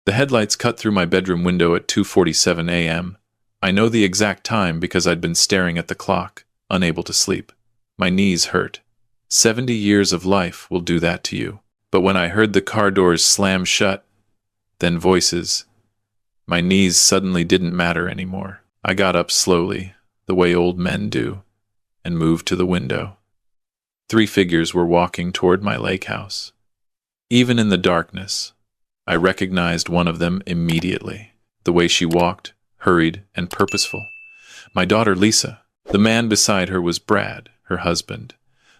The headlights cut through my bedroom window at 2:47 a.m. I know the exact time because I'd been staring at the clock, unable to sleep. My knees hurt. 70 years of life will do that to you. But when I heard the car doors slam shut, then voices, my knees suddenly didn't matter anymore. I got up slowly, the way old men do, and moved to the window. 3 figures were walking toward my lake house. Even in the darkness, I recognized one of them immediately. The way she walked, hurried and purposeful. My daughter Lisa. The man beside her was Brad, her husband.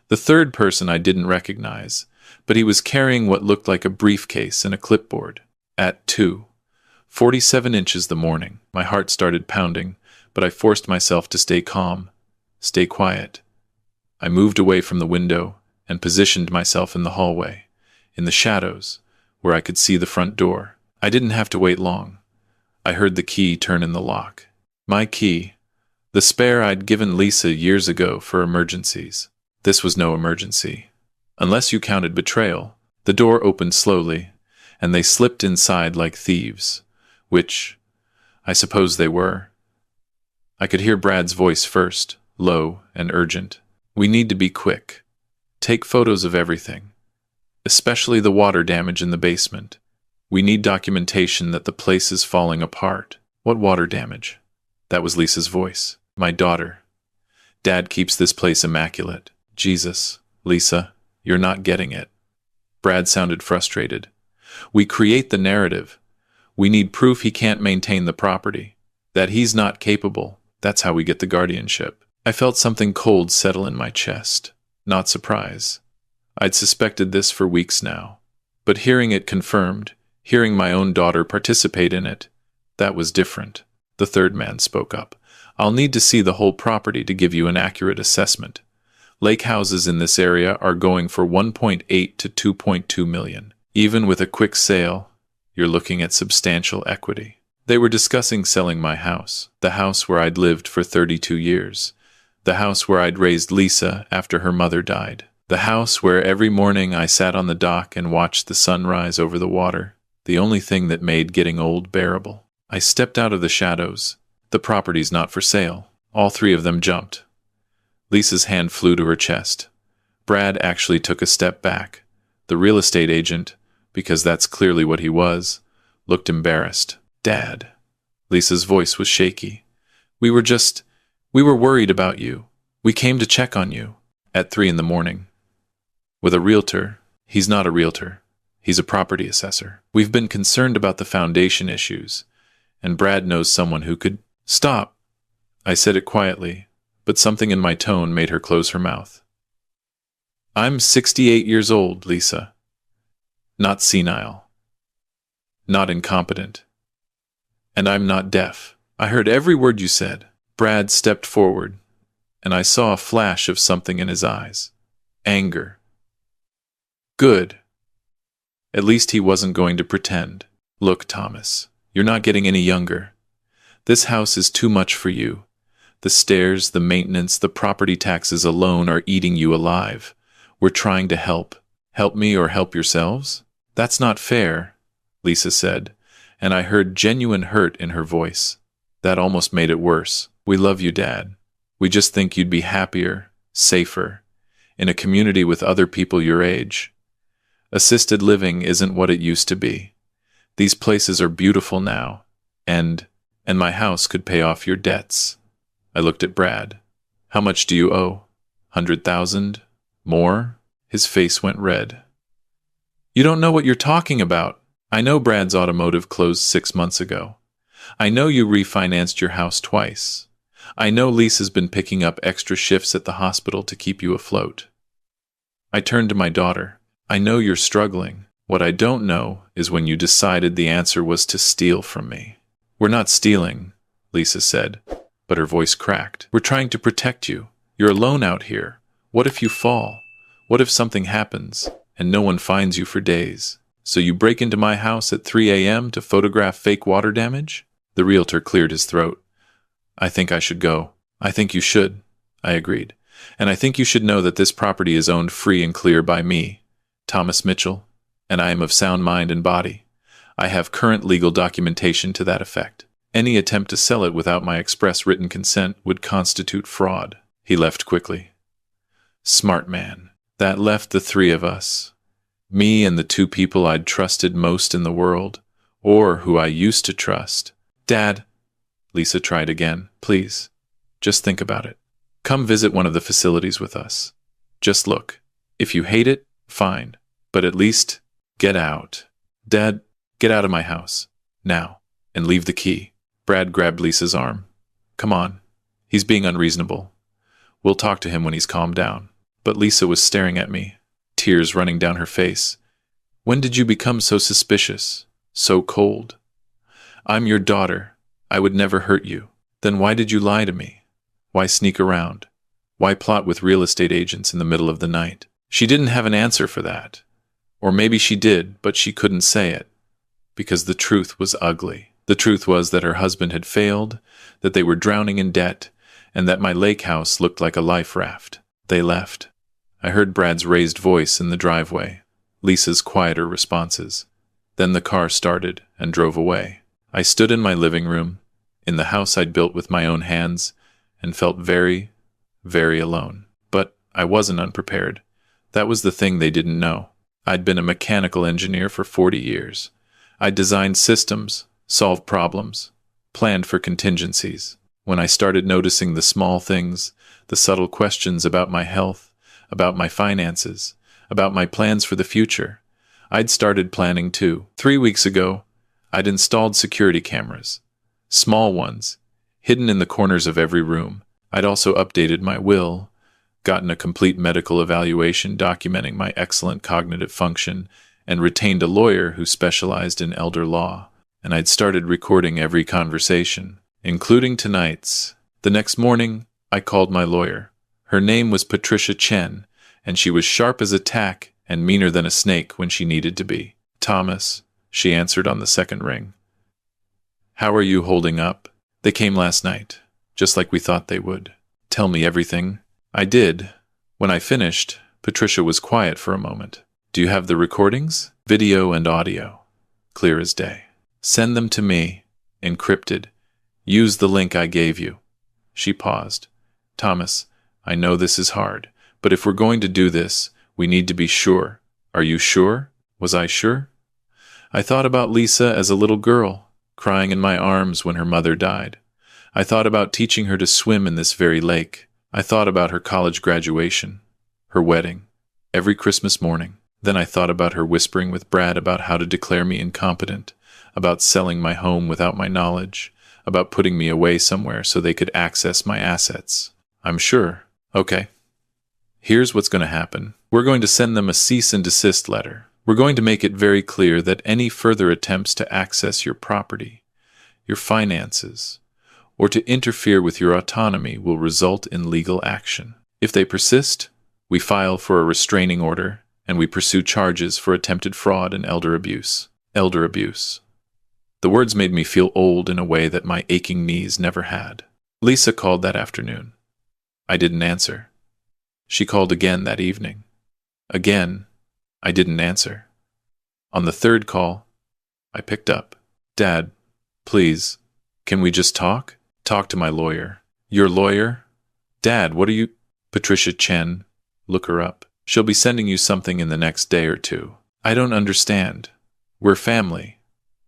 The third person I didn't recognize, but he was carrying what looked like a briefcase and a clipboard. At 2:47 inches the morning, my heart started pounding, but I forced myself to stay calm, stay quiet. I moved away from the window and positioned myself in the hallway, in the shadows, where I could see the front door. I didn't have to wait long. I heard the key turn in the lock. My key, the spare I'd given Lisa years ago for emergencies. This was no emergency. Unless you counted betrayal. The door opened slowly, and they slipped inside like thieves, which I suppose they were. I could hear Brad's voice first, low and urgent. We need to be quick. Take photos of everything, especially the water damage in the basement. We need documentation that the place is falling apart. What water damage? That was Lisa's voice. My daughter. Dad keeps this place immaculate. Jesus, Lisa, you're not getting it. Brad sounded frustrated. We create the narrative. We need proof he can't maintain the property, that he's not capable. That's how we get the guardianship. I felt something cold settle in my chest. Not surprise. I'd suspected this for weeks now. But hearing it confirmed, hearing my own daughter participate in it, that was different. The third man spoke up. I'll need to see the whole property to give you an accurate assessment. Lake houses in this area are going for 1.8 to 2.2 million. Even with a quick sale, you're looking at substantial equity. They were discussing selling my house, the house where I'd lived for 32 years, the house where I'd raised Lisa after her mother died, the house where every morning I sat on the dock and watched the sun rise over the water, the only thing that made getting old bearable. I stepped out of the shadows. The property's not for sale. All 3 of them jumped. Lisa's hand flew to her chest. Brad actually took a step back. The real estate agent, because that's clearly what he was, looked embarrassed. Dad. Lisa's voice was shaky. We were worried about you. We came to check on you. At 3 in the morning. With a realtor. He's not a realtor. He's a property assessor. We've been concerned about the foundation issues, and Brad knows someone who could... Stop! I said it quietly, but something in my tone made her close her mouth. I'm 68 years old, Lisa. Not senile. Not incompetent. And I'm not deaf. I heard every word you said. Brad stepped forward, and I saw a flash of something in his eyes. Anger. Good. At least he wasn't going to pretend. Look, Thomas, you're not getting any younger. This house is too much for you. The stairs, the maintenance, the property taxes alone are eating you alive. We're trying to help. Help me or help yourselves? That's not fair, Lisa said, and I heard genuine hurt in her voice. That almost made it worse. We love you, Dad. We just think you'd be happier, safer, in a community with other people your age. Assisted living isn't what it used to be. These places are beautiful now, and my house could pay off your debts. I looked at Brad. How much do you owe? 100,000? More? His face went red. You don't know what you're talking about. I know Brad's automotive closed 6 months ago. I know you refinanced your house twice. I know Lisa's been picking up extra shifts at the hospital to keep you afloat. I turned to my daughter. I know you're struggling. What I don't know is when you decided the answer was to steal from me. We're not stealing, Lisa said, but her voice cracked. We're trying to protect you. You're alone out here. What if you fall? What if something happens and no one finds you for days? So you break into my house at 3 a.m. to photograph fake water damage? The realtor cleared his throat. I think I should go. I think you should, I agreed. And I think you should know that this property is owned free and clear by me, Thomas Mitchell, and I am of sound mind and body. I have current legal documentation to that effect. Any attempt to sell it without my express written consent would constitute fraud. He left quickly. Smart man. That left the three of us. Me and the two people I'd trusted most in the world, or who I used to trust. Dad, Lisa tried again. Please, just think about it. Come visit one of the facilities with us. Just look. If you hate it, fine. But at least, get out. Dad, get out of my house. Now. And leave the key. Brad grabbed Lisa's arm. Come on. He's being unreasonable. We'll talk to him when he's calmed down. But Lisa was staring at me, tears running down her face. When did you become so suspicious? So cold? I'm your daughter. I would never hurt you. Then why did you lie to me? Why sneak around? Why plot with real estate agents in the middle of the night? She didn't have an answer for that. Or maybe she did, but she couldn't say it. Because the truth was ugly. The truth was that her husband had failed, that they were drowning in debt, and that my lake house looked like a life raft. They left. I heard Brad's raised voice in the driveway, Lisa's quieter responses. Then the car started and drove away. I stood in my living room, in the house I'd built with my own hands, and felt very, very alone. But I wasn't unprepared. That was the thing they didn't know. I'd been a mechanical engineer for 40 years. I'd designed systems, solved problems, planned for contingencies. When I started noticing the small things, the subtle questions about my health, about my finances, about my plans for the future, I'd started planning too. 3 weeks ago, I'd installed security cameras. Small ones, hidden in the corners of every room. I'd also updated my will, gotten a complete medical evaluation documenting my excellent cognitive function, and retained a lawyer who specialized in elder law. And I'd started recording every conversation, including tonight's. The next morning, I called my lawyer. Her name was Patricia Chen, and she was sharp as a tack and meaner than a snake when she needed to be. Thomas, she answered on the second ring. How are you holding up? They came last night, just like we thought they would. Tell me everything. I did. When I finished, Patricia was quiet for a moment. Do you have the recordings? Video and audio. Clear as day. Send them to me, encrypted. Use the link I gave you. She paused. Thomas, I know this is hard, but if we're going to do this, we need to be sure. Are you sure? Was I sure? I thought about Lisa as a little girl, crying in my arms when her mother died. I thought about teaching her to swim in this very lake. I thought about her college graduation, her wedding, every Christmas morning. Then I thought about her whispering with Brad about how to declare me incompetent, about selling my home without my knowledge, about putting me away somewhere so they could access my assets. I'm sure. Okay. Here's what's going to happen. We're going to send them a cease and desist letter. We're going to make it very clear that any further attempts to access your property, your finances, or to interfere with your autonomy will result in legal action. If they persist, we file for a restraining order and we pursue charges for attempted fraud and elder abuse. Elder abuse. The words made me feel old in a way that my aching knees never had. Lisa called that afternoon. I didn't answer. She called again that evening. Again, I didn't answer. On the third call, I picked up. Dad, please, can we just talk? Talk to my lawyer. Your lawyer? Dad, what are you? Patricia Chen, look her up. She'll be sending you something in the next day or two. I don't understand. We're family.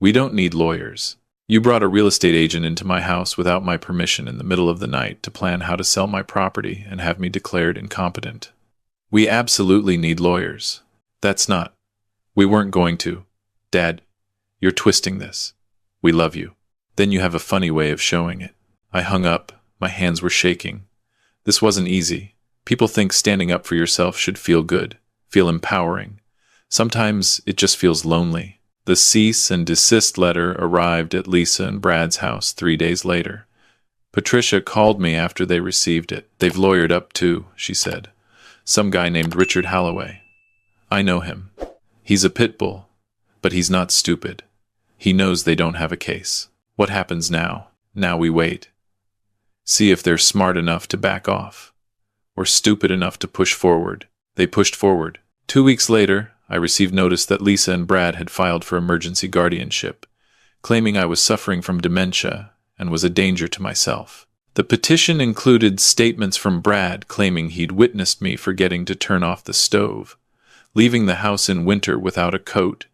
We don't need lawyers. You brought a real estate agent into my house without my permission in the middle of the night to plan how to sell my property and have me declared incompetent. We absolutely need lawyers. That's not. We weren't going to. Dad, you're twisting this. We love you. Then you have a funny way of showing it. I hung up. My hands were shaking. This wasn't easy. People think standing up for yourself should feel good, feel empowering. Sometimes it just feels lonely. The cease and desist letter arrived at Lisa and Brad's house 3 days later. Patricia called me after they received it. They've lawyered up too, she said. Some guy named Richard Holloway. I know him. He's a pit bull, but he's not stupid. He knows they don't have a case. What happens now? Now we wait. See if they're smart enough to back off, or stupid enough to push forward. They pushed forward. 2 weeks later, I received notice that Lisa and Brad had filed for emergency guardianship, claiming I was suffering from dementia and was a danger to myself. The petition included statements from Brad claiming he'd witnessed me forgetting to turn off the stove, leaving the house in winter without a coat,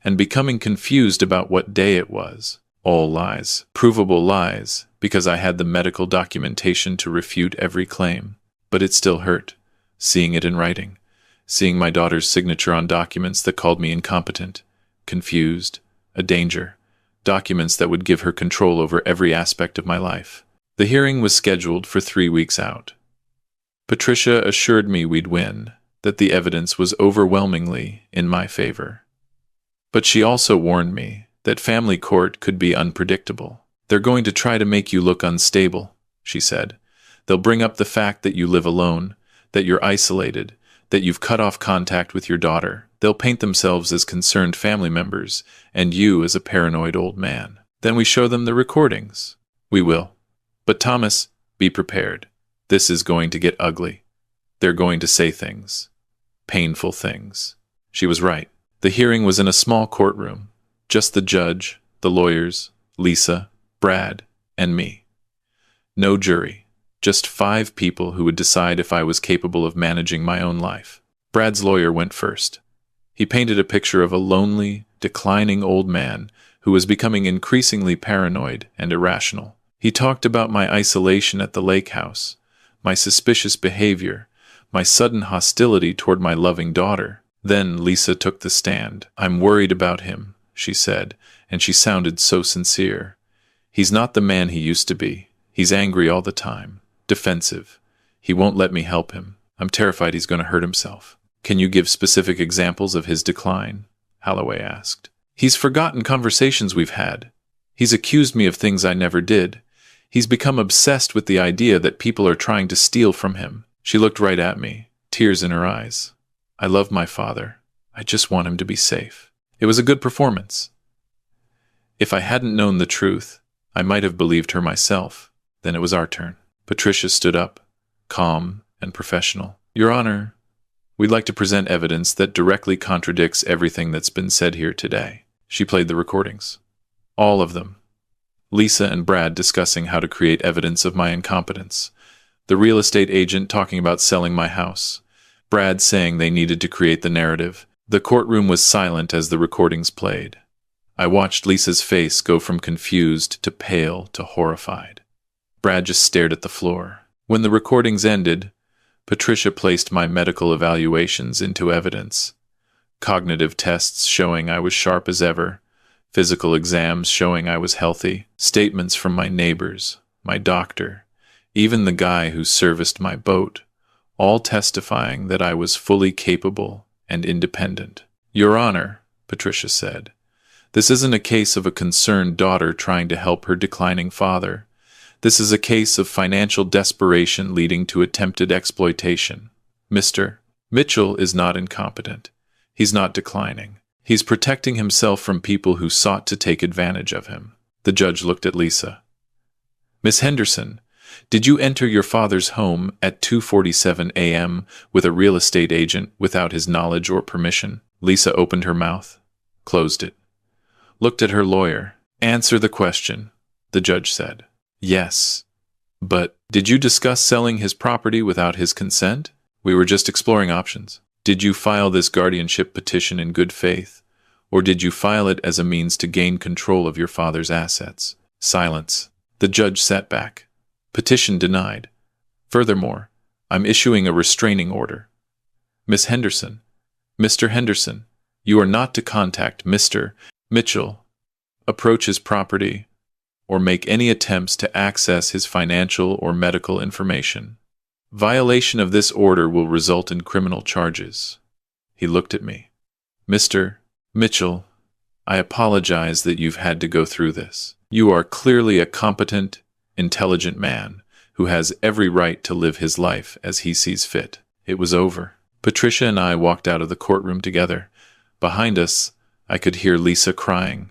and becoming confused about what day it was. All lies, provable lies, because I had the medical documentation to refute every claim. But it still hurt, seeing it in writing, seeing my daughter's signature on documents that called me incompetent, confused, a danger, documents that would give her control over every aspect of my life. The hearing was scheduled for 3 weeks out. Patricia assured me we'd win, that the evidence was overwhelmingly in my favor. But she also warned me that family court could be unpredictable. They're going to try to make you look unstable, she said. They'll bring up the fact that you live alone, that you're isolated, that you've cut off contact with your daughter. They'll paint themselves as concerned family members, and you as a paranoid old man. Then we show them the recordings. We will. But Thomas, be prepared. This is going to get ugly. They're going to say things. Painful things. She was right. The hearing was in a small courtroom. Just the judge, the lawyers, Lisa, Brad, and me. No jury. Just 5 people who would decide if I was capable of managing my own life. Brad's lawyer went first. He painted a picture of a lonely, declining old man who was becoming increasingly paranoid and irrational. He talked about my isolation at the lake house, my suspicious behavior, my sudden hostility toward my loving daughter. Then Lisa took the stand. I'm worried about him, she said, and she sounded so sincere. He's not the man he used to be. He's angry all the time, defensive. He won't let me help him. I'm terrified he's going to hurt himself. Can you give specific examples of his decline? Holloway asked. He's forgotten conversations we've had. He's accused me of things I never did. He's become obsessed with the idea that people are trying to steal from him. She looked right at me, tears in her eyes. I love my father. I just want him to be safe. It was a good performance. If I hadn't known the truth, I might have believed her myself. Then it was our turn. Patricia stood up, calm and professional. Your Honor, we'd like to present evidence that directly contradicts everything that's been said here today. She played the recordings. All of them. Lisa and Brad discussing how to create evidence of my incompetence. The real estate agent talking about selling my house. Brad saying they needed to create the narrative. The courtroom was silent as the recordings played. I watched Lisa's face go from confused to pale to horrified. Brad just stared at the floor. When the recordings ended, Patricia placed my medical evaluations into evidence. Cognitive tests showing I was sharp as ever. Physical exams showing I was healthy. Statements from my neighbors, my doctor, even the guy who serviced my boat, all testifying that I was fully capable and independent. Your Honor, Patricia said, this isn't a case of a concerned daughter trying to help her declining father. This is a case of financial desperation leading to attempted exploitation. Mr. Mitchell is not incompetent. He's not declining. He's protecting himself from people who sought to take advantage of him. The judge looked at Lisa. Miss Henderson, did you enter your father's home at 2:47 a.m. with a real estate agent without his knowledge or permission? Lisa opened her mouth, closed it, looked at her lawyer. Answer the question, the judge said. Yes. But did you discuss selling his property without his consent? We were just exploring options. Did you file this guardianship petition in good faith, or did you file it as a means to gain control of your father's assets? Silence. The judge sat back. Petition denied. Furthermore, I'm issuing a restraining order. Miss Henderson, Mr. Henderson, you are not to contact Mr. Mitchell, approach his property, or make any attempts to access his financial or medical information. Violation of this order will result in criminal charges. He looked at me. Mr. Mitchell, I apologize that you've had to go through this. You are clearly a competent, intelligent man who has every right to live his life as he sees fit. It was over. Patricia and I walked out of the courtroom together. Behind us, I could hear Lisa crying.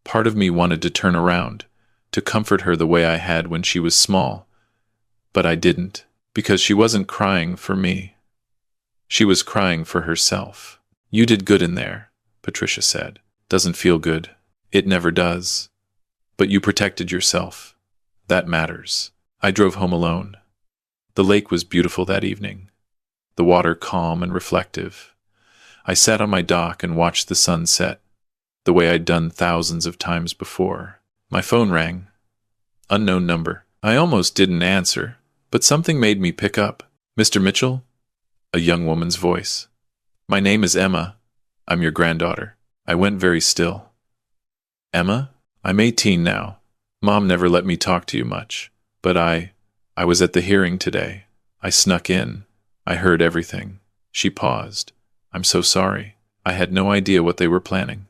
Part of me wanted to turn around, to comfort her the way I had when she was small. But I didn't, because she wasn't crying for me. She was crying for herself. You did good in there, Patricia said. Doesn't feel good. It never does. But you protected yourself. That matters. I drove home alone. The lake was beautiful that evening, the water calm and reflective. I sat on my dock and watched the sun set, the way I'd done thousands of times before. My phone rang. Unknown number. I almost didn't answer, but something made me pick up. Mr. Mitchell? A young woman's voice. My name is Emma. I'm your granddaughter. I went very still. Emma? I'm 18 now. Mom never let me talk to you much, but I was at the hearing today. I snuck in. I heard everything. She paused. I'm so sorry. I had no idea what they were planning.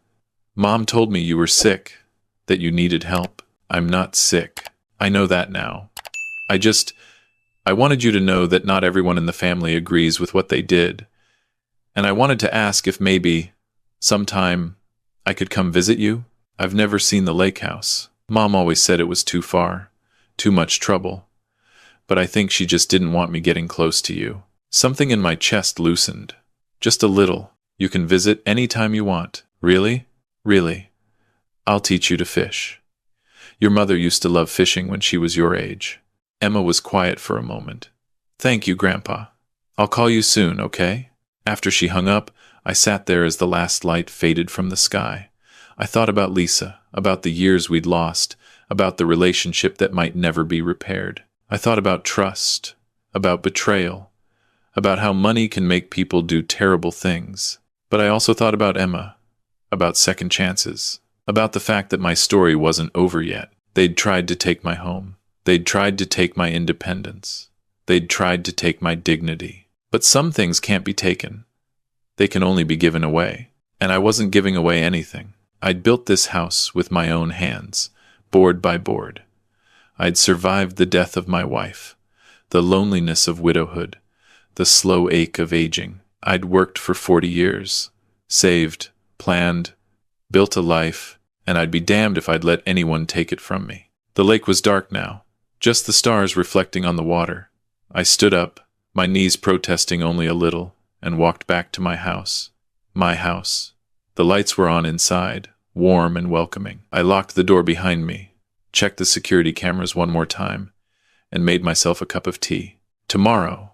Mom told me you were sick, that you needed help. I'm not sick. I know that now. I wanted you to know that not everyone in the family agrees with what they did. And I wanted to ask if maybe, sometime, I could come visit you. I've never seen the lake house. Mom always said it was too far, too much trouble. But I think she just didn't want me getting close to you. Something in my chest loosened. Just a little. You can visit any time you want. Really? Really. I'll teach you to fish. Your mother used to love fishing when she was your age. Emma was quiet for a moment. Thank you, Grandpa. I'll call you soon, okay? After she hung up, I sat there as the last light faded from the sky. I thought about Lisa, about the years we'd lost, about the relationship that might never be repaired. I thought about trust, about betrayal, about how money can make people do terrible things. But I also thought about Emma, about second chances, about the fact that my story wasn't over yet. They'd tried to take my home. They'd tried to take my independence. They'd tried to take my dignity. But some things can't be taken. They can only be given away. And I wasn't giving away anything. I'd built this house with my own hands, board by board. I'd survived the death of my wife, the loneliness of widowhood, the slow ache of aging. I'd worked for 40 years, saved, planned, built a life, and I'd be damned if I'd let anyone take it from me. The lake was dark now, just the stars reflecting on the water. I stood up, my knees protesting only a little, and walked back to my house. My house. The lights were on inside, warm and welcoming. I locked the door behind me, checked the security cameras one more time, and made myself a cup of tea. Tomorrow,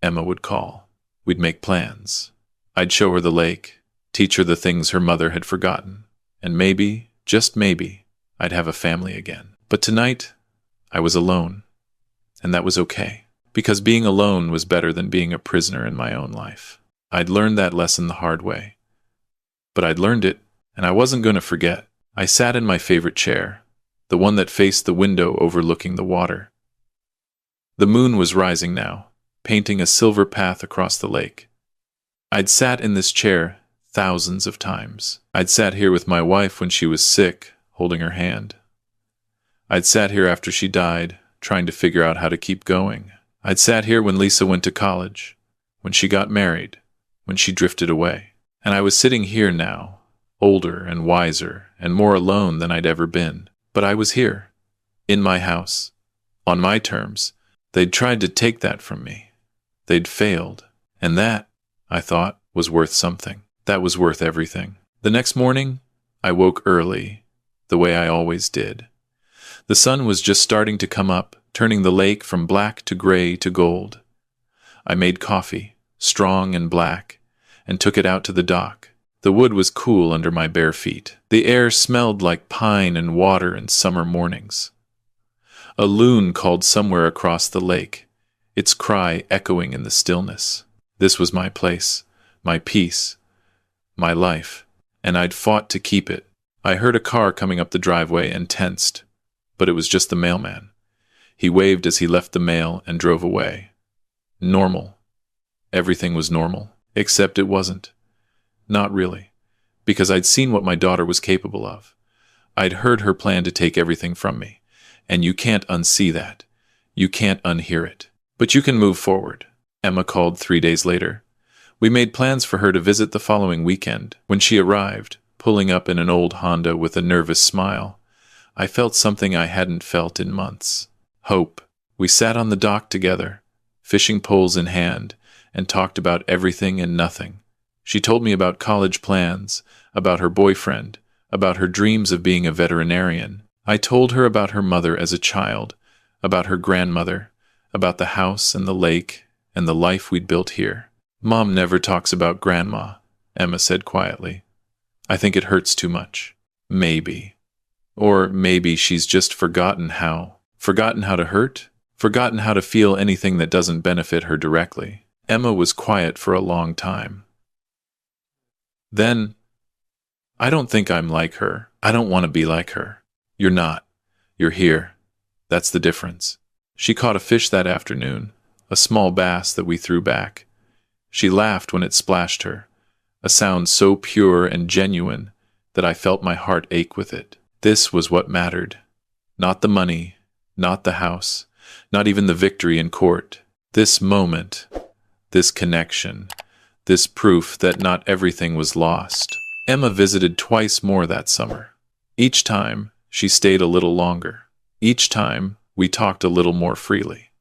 Emma would call. We'd make plans. I'd show her the lake, teach her the things her mother had forgotten, and maybe, just maybe, I'd have a family again. But tonight, I was alone, and that was okay, because being alone was better than being a prisoner in my own life. I'd learned that lesson the hard way. But I'd learned it, and I wasn't going to forget. I sat in my favorite chair, the one that faced the window overlooking the water. The moon was rising now, painting a silver path across the lake. I'd sat in this chair thousands of times. I'd sat here with my wife when she was sick, holding her hand. I'd sat here after she died, trying to figure out how to keep going. I'd sat here when Lisa went to college, when she got married, when she drifted away. And I was sitting here now, older and wiser and more alone than I'd ever been. But I was here, in my house, on my terms. They'd tried to take that from me. They'd failed. And that, I thought, was worth something. That was worth everything. The next morning, I woke early, the way I always did. The sun was just starting to come up, turning the lake from black to gray to gold. I made coffee, strong and black, and took it out to the dock. The wood was cool under my bare feet. The air smelled like pine and water in summer mornings. A loon called somewhere across the lake, its cry echoing in the stillness. This was my place, my peace, my life, and I'd fought to keep it. I heard a car coming up the driveway and tensed, but it was just the mailman. He waved as he left the mail and drove away. Normal. Everything was normal. Except it wasn't. Not really. Because I'd seen what my daughter was capable of. I'd heard her plan to take everything from me. And you can't unsee that. You can't unhear it. But you can move forward. Emma called 3 days later. We made plans for her to visit the following weekend. When she arrived, pulling up in an old Honda with a nervous smile, I felt something I hadn't felt in months. Hope. We sat on the dock together, fishing poles in hand, and talked about everything and nothing. She told me about college plans, about her boyfriend, about her dreams of being a veterinarian. I told her about her mother as a child, about her grandmother, about the house and the lake and the life we'd built here. Mom never talks about Grandma, Emma said quietly. I think it hurts too much. Maybe. Or maybe she's just forgotten how. Forgotten how to hurt? Forgotten how to feel anything that doesn't benefit her directly. Emma was quiet for a long time. Then, I don't think I'm like her. I don't want to be like her. You're not. You're here. That's the difference. She caught a fish that afternoon, a small bass that we threw back. She laughed when it splashed her, a sound so pure and genuine that I felt my heart ache with it. This was what mattered. Not the money, not the house, not even the victory in court. This moment, this connection, this proof that not everything was lost. Emma visited twice more that summer. Each time, she stayed a little longer. Each time, we talked a little more freely.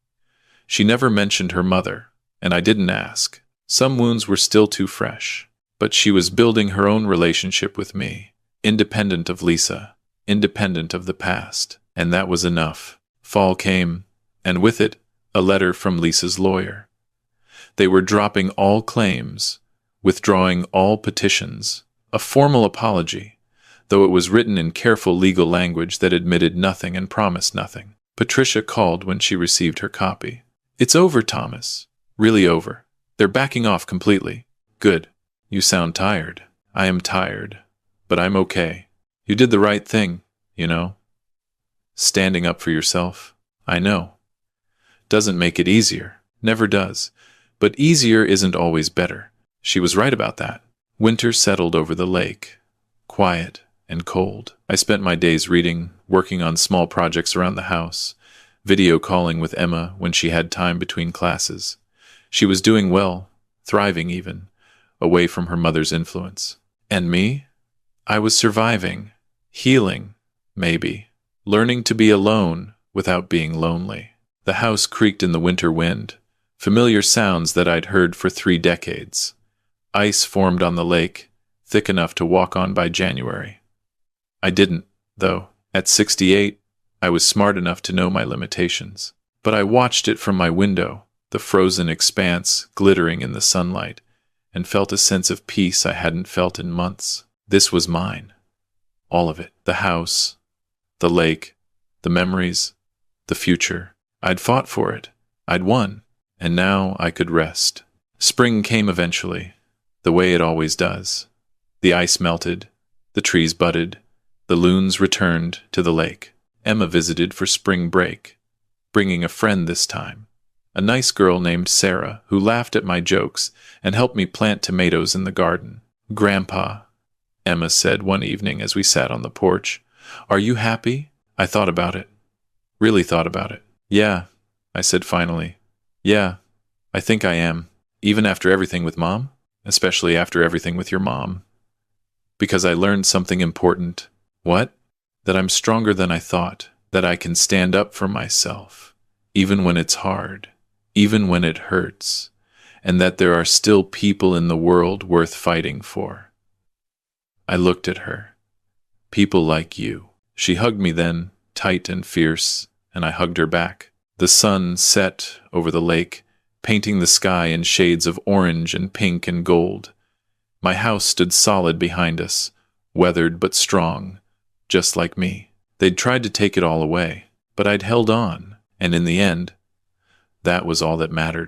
She never mentioned her mother, and I didn't ask. Some wounds were still too fresh, but she was building her own relationship with me, independent of Lisa, independent of the past, and that was enough. Fall came, and with it, a letter from Lisa's lawyer. They were dropping all claims, withdrawing all petitions, a formal apology, though it was written in careful legal language that admitted nothing and promised nothing. Patricia called when she received her copy. It's over, Thomas. Really over. They're backing off completely. Good. You sound tired. I am tired. But I'm okay. You did the right thing, you know. Standing up for yourself. I know. Doesn't make it easier. Never does. But easier isn't always better. She was right about that. Winter settled over the lake. Quiet and cold. I spent my days reading, working on small projects around the house, video calling with Emma when she had time between classes. She was doing well, thriving even, away from her mother's influence. And me? I was surviving, healing, maybe, learning to be alone without being lonely. The house creaked in the winter wind, familiar sounds that I'd heard for 3 decades. Ice formed on the lake, thick enough to walk on by January. I didn't, though. At 68, I was smart enough to know my limitations. But I watched it from my window, the frozen expanse glittering in the sunlight, and felt a sense of peace I hadn't felt in months. This was mine. All of it. The house, the lake, the memories, the future. I'd fought for it. I'd won. And now I could rest. Spring came eventually, the way it always does. The ice melted, the trees budded, the loons returned to the lake. Emma visited for spring break, bringing a friend this time, a nice girl named Sarah who laughed at my jokes and helped me plant tomatoes in the garden. Grandpa, Emma said one evening as we sat on the porch, are you happy? I thought about it. Really thought about it. Yeah, I said finally. Yeah, I think I am. Even after everything with Mom? Especially after everything with your mom. Because I learned something important. What? That I'm stronger than I thought. That I can stand up for myself. Even when it's hard. Even when it hurts. And that there are still people in the world worth fighting for. I looked at her. People like you. She hugged me then, tight and fierce, and I hugged her back. The sun set over the lake, painting the sky in shades of orange and pink and gold. My house stood solid behind us, weathered but strong, just like me. They'd tried to take it all away, but I'd held on, and in the end, that was all that mattered.